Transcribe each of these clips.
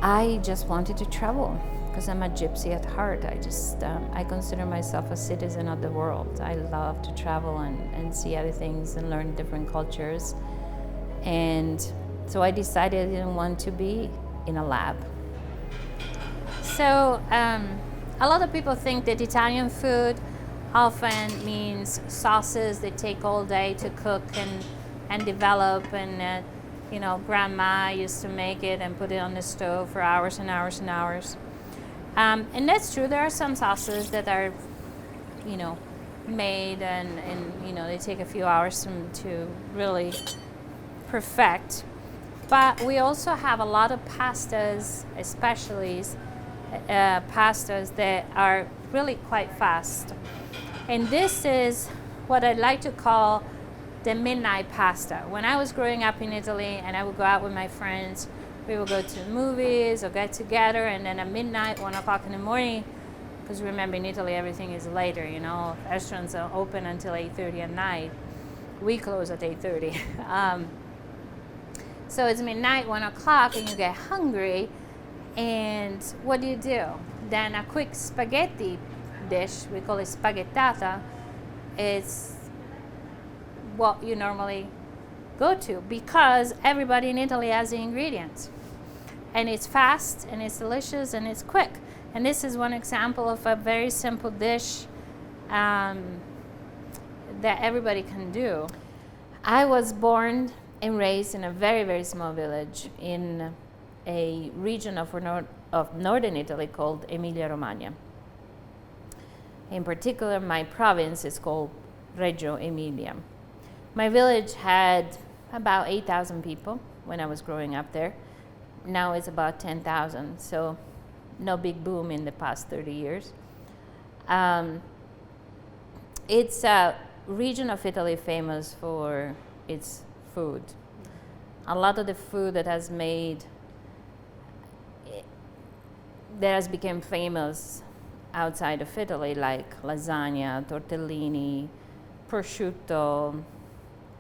I just wanted to travel because I'm a gypsy at heart. I consider myself a citizen of the world. I love to travel and see other things and learn different cultures. And so I decided I didn't want to be in a lab. So a lot of people think that Italian food often means sauces that take all day to cook and develop, and grandma used to make it and put it on the stove for hours and hours and hours. And that's true. There are some sauces that are, made and they take a few hours to really perfect. But we also have a lot of pastas, especially pastas that are really quite fast. And this is what I'd like to call the midnight pasta. When I was growing up in Italy and I would go out with my friends, we would go to the movies or get together, and then at midnight, 1 o'clock in the morning, because remember in Italy everything is later, restaurants are open until 8:30 at night. We close at 8:30. So it's midnight, 1 o'clock, and you get hungry, and what do? Then a quick spaghetti dish, we call it spaghettata, is what you normally go to because everybody in Italy has the ingredients. And it's fast, and it's delicious, and it's quick. And this is one example of a very simple dish that everybody can do. I was born and raised in a very, very small village in a region of northern Italy called Emilia-Romagna. In particular, my province is called Reggio Emilia. My village had about 8,000 people when I was growing up there. Now it's about 10,000, so no big boom in the past 30 years. It's a region of Italy famous for its food. A lot of the food that has become famous outside of Italy, like lasagna, tortellini, prosciutto,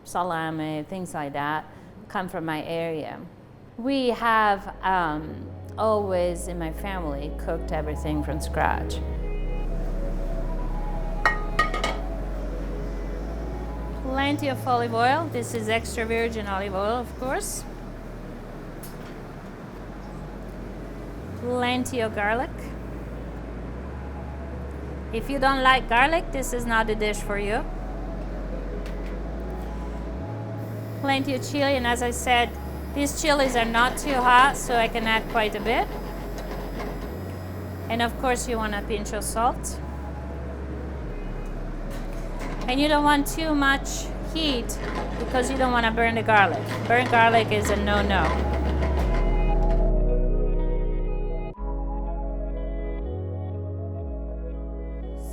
salami, things like that, come from my area. We have always in my family cooked everything from scratch. Plenty of olive oil. This is extra virgin olive oil, of course. Plenty of garlic. If you don't like garlic, this is not a dish for you. Plenty of chili, and as I said, these chilies are not too hot, so I can add quite a bit. And of course you want a pinch of salt. And you don't want too much heat because you don't want to burn the garlic. Burnt garlic is a no-no.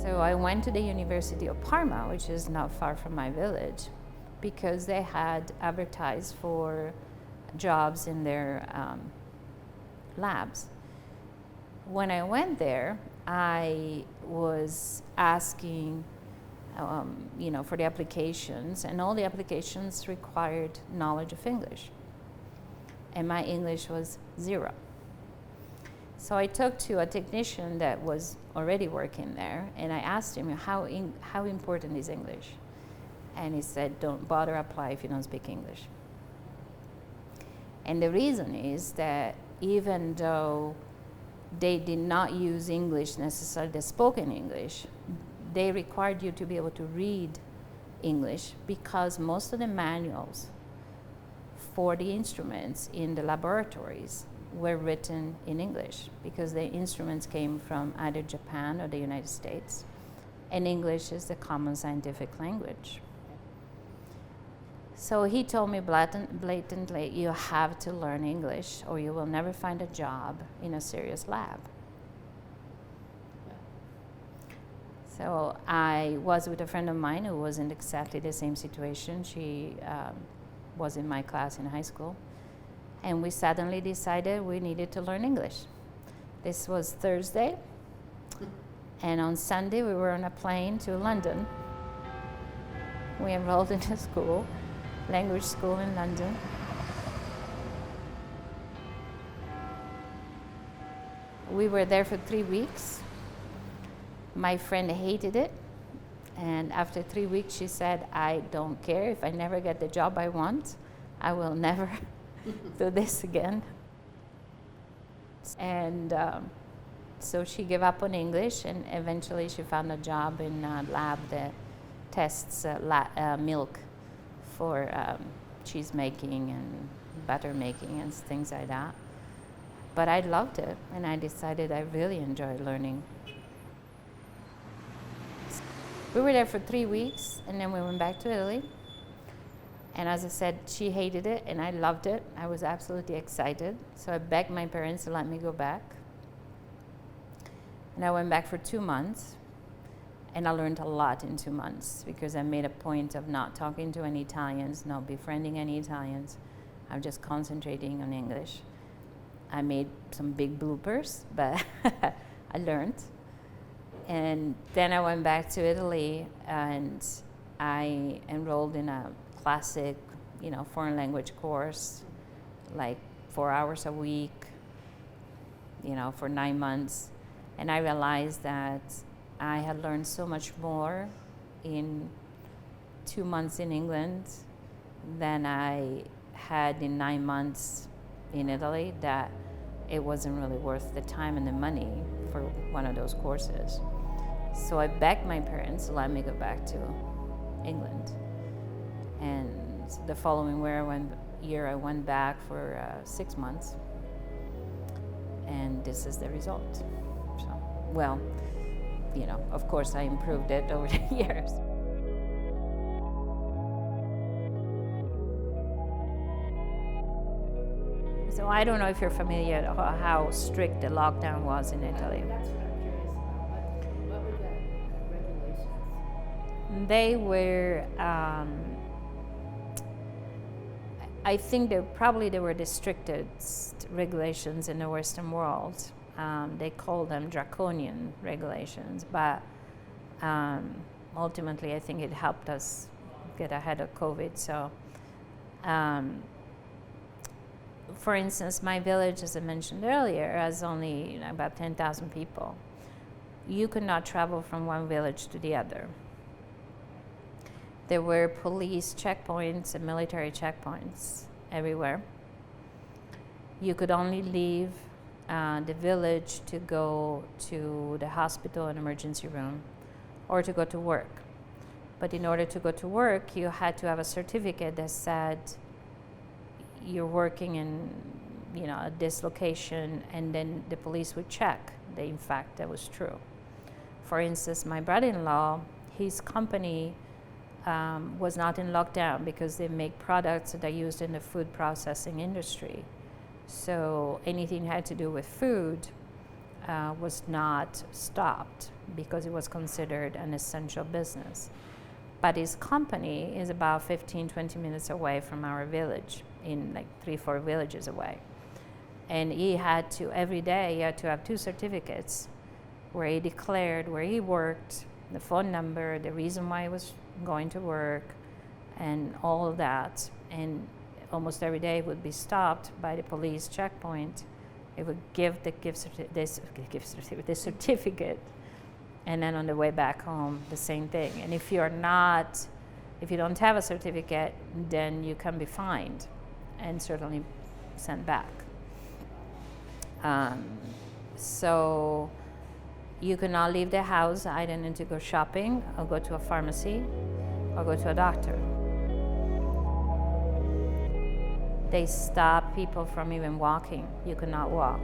So I went to the University of Parma, which is not far from my village, because they had advertised for jobs in their labs. When I went there, I was asking for the applications, and all the applications required knowledge of English. And my English was 0. So I talked to a technician that was already working there, and I asked him, how important is English? And he said, don't bother apply if you don't speak English. And the reason is that even though they did not use English necessarily, the spoken English, they required you to be able to read English because most of the manuals for the instruments in the laboratories were written in English because the instruments came from either Japan or the United States, and English is the common scientific language. So he told me blatantly, you have to learn English or you will never find a job in a serious lab. So I was with a friend of mine who was in exactly the same situation. She was in my class in high school. And we suddenly decided we needed to learn English. This was Thursday. And on Sunday, we were on a plane to London. We enrolled in a school, language school in London. We were there for 3 weeks. My friend hated it. And after 3 weeks, she said, I don't care. If I never get the job I want, I will never do this again. And so she gave up on English, and eventually she found a job in a lab that tests milk for cheese making and butter making and things like that. But I loved it, and I decided I really enjoyed learning. We were there for 3 weeks, and then we went back to Italy. And as I said, she hated it, and I loved it. I was absolutely excited. So I begged my parents to let me go back. And I went back for 2 months, and I learned a lot in 2 months because I made a point of not talking to any Italians, not befriending any Italians. I'm just concentrating on English. I made some big bloopers, but I learned. And then I went back to Italy, and I enrolled in a classic, foreign language course, like 4 hours a week, for 9 months. And I realized that I had learned so much more in 2 months in England than I had in 9 months in Italy, that it wasn't really worth the time and the money for one of those courses. So I begged my parents to let me go back to England. And the following year I went back for 6 months. And this is the result. So, of course I improved it over the years. So I don't know if you're familiar how strict the lockdown was in Italy. That's what I'm curious about. What were the regulations? They were, I think they were the strictest regulations in the Western world. They call them draconian regulations, but ultimately I think it helped us get ahead of COVID. So, for instance, my village, as I mentioned earlier, has only about 10,000 people. You could not travel from one village to the other. There were police checkpoints and military checkpoints everywhere. You could only leave the village to go to the hospital and emergency room or to go to work. But in order to go to work, you had to have a certificate that said you're working in at this location, and then the police would check that in fact that was true. For instance, my brother-in-law, his company was not in lockdown because they make products that are used in the food processing industry. So anything had to do with food was not stopped because it was considered an essential business. But his company is about 15-20 minutes away from our village, in like 3-4 villages away. And he had to, every day, he had to have 2 certificates where he declared where he worked, the phone number, the reason why he was going to work, and all of that. And almost every day would be stopped by the police checkpoint. It would give the certificate, and then on the way back home, the same thing. And if you don't have a certificate, then you can be fined and certainly sent back. So you cannot leave the house either need to go shopping or go to a pharmacy or go to a doctor. They stop people from even walking. You could not walk.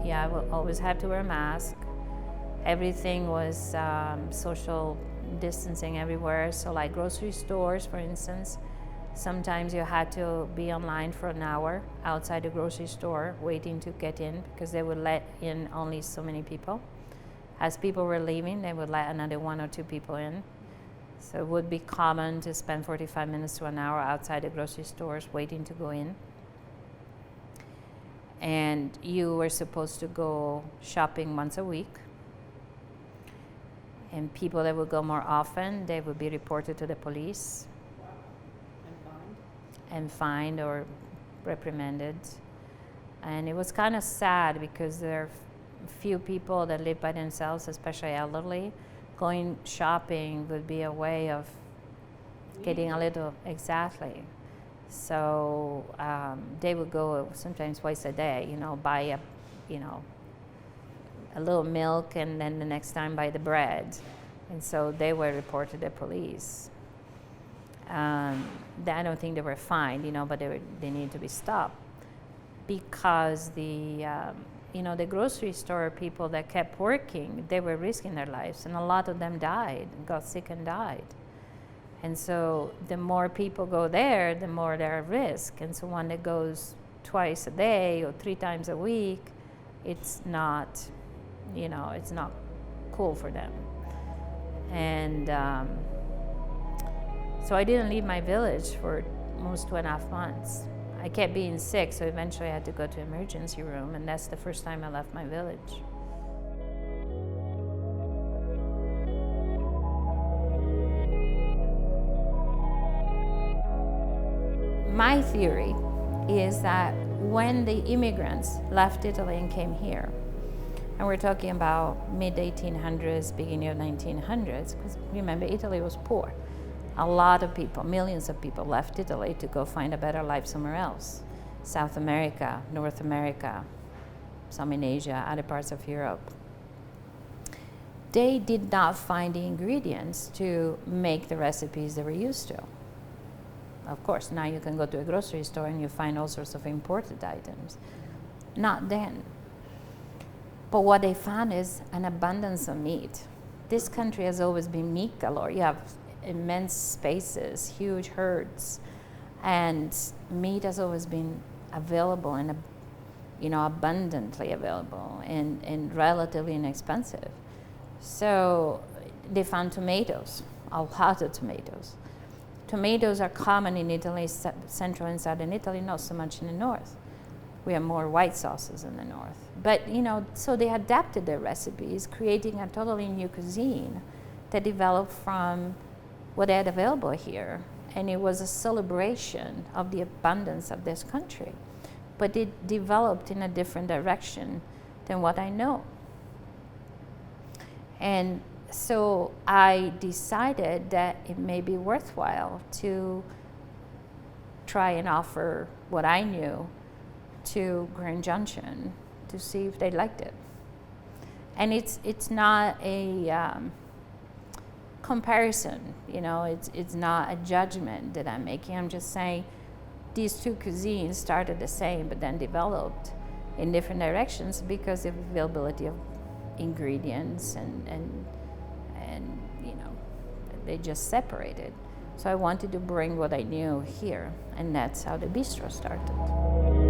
Yeah, I will always have to wear a mask. Everything was social distancing everywhere. So like grocery stores, for instance, sometimes you had to be online for an hour outside the grocery store waiting to get in because they would let in only so many people. As people were leaving, they would let another 1 or 2 people in. So it would be common to spend 45 minutes to an hour outside the grocery stores waiting to go in. And you were supposed to go shopping once a week. And people that would go more often, they would be reported to the police. Wow. And fined? And fined or reprimanded. And it was kind of sad because there are few people that live by themselves, especially elderly. Going shopping would be a way of getting a little, exactly. So they would go sometimes twice a day, buy a little milk, and then the next time buy the bread. And so they were reported to the police. I don't think they were fined, but they need to be stopped, because the grocery store people that kept working, they were risking their lives, and a lot of them died, got sick and died. And so the more people go there, the more they're at risk. And so one that goes twice a day or 3 times a week, it's not, it's not cool for them. And so I didn't leave my village for almost 2.5 months. I kept being sick, so eventually I had to go to emergency room, and that's the first time I left my village. My theory is that when the immigrants left Italy and came here, and we're talking about mid-1800s, beginning of 1900s, because remember, Italy was poor. A lot of people, millions of people, left Italy to go find a better life somewhere else. South America, North America, some in Asia, other parts of Europe. They did not find the ingredients to make the recipes they were used to. Of course, now you can go to a grocery store and you find all sorts of imported items. Not then. But what they found is an abundance of meat. This country has always been meat galore. You have immense spaces, huge herds, and meat has always been available and abundantly available and relatively inexpensive. So they found tomatoes, a lot of tomatoes. Tomatoes are common in Italy, central and southern Italy, not so much in the north. We have more white sauces in the north. But so they adapted their recipes, creating a totally new cuisine that developed from what they had available here. And it was a celebration of the abundance of this country. But it developed in a different direction than what I know. And so I decided that it may be worthwhile to try and offer what I knew to Grand Junction to see if they liked it. And it's not a comparison, it's not a judgment that I'm making. I'm just saying these two cuisines started the same but then developed in different directions because of availability of ingredients and they just separated. So I wanted to bring what I knew here, and that's how the bistro started.